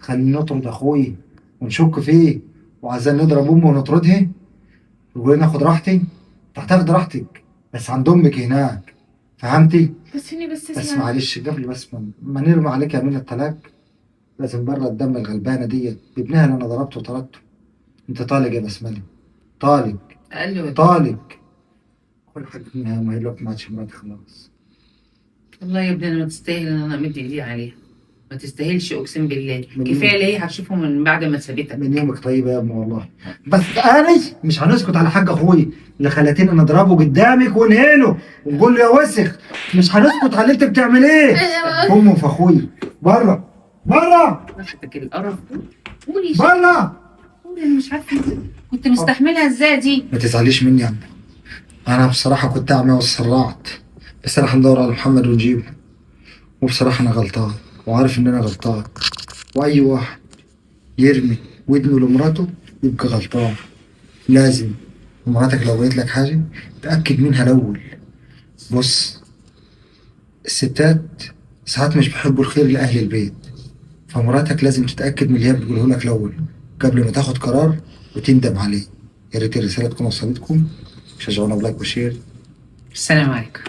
خلينا نطرد اخوي ونشك فيه، وعايزين نضرب امه ونطردها، وقولي ناخد راحتي. انت هتاخد راحتك بس عند امك هناك، فهمتي؟ بس فيني بس بس اسمع. معلش قبل بس ما نرمي عليك يمين الطلاق، لازم بره الدم الغلبانه ديت بابنها اللي انا ضربته وطردته. انت طالق يا بسمله، طالق قال له طالق. كل حاجه في النهايه ما هي لك، ما عادش مراتي خلاص. والله يا ابني انا ما تستاهل ان انا امد ايدي عليها، ما تستاهلش اقسم بالله. من كفايه يوم ليه هتشوفه من بعد ما سابتك. من يومك طيبه يا ابني والله. بس انا مش هنسكت على حاج اخوي اللي خلتينا نضربه قدامك ونهينه ونقول له يا وسخ. مش هنسكت على اللي انت بتعمليه في امه وفي اخوي. بره بره ريحتك القرف. قولي بره. قولي، انا مش عارفه كنت مستحملها ازاي دي. ما تزعليش مني يا عم، انا بصراحه كنت اعمى واتسرعت، بس انا هندور على محمد ونجيبه. وبصراحه انا غلطان وعارف ان انا غلطان، واي واحد يرمي ودنه لمراته يبقى غلطان. لازم مراتك لو قالت لك حاجه تاكد منها الاول. بص، الستات ساعات مش بيحبوا الخير لاهل البيت، فمراتك لازم تتاكد من اللي هي بتقوله لك الاول قبل ما تاخد قرار وتندم عليه. يا ريت الرساله تكون وصلتكم. شجعونا بلايك وشير. السلام عليكم.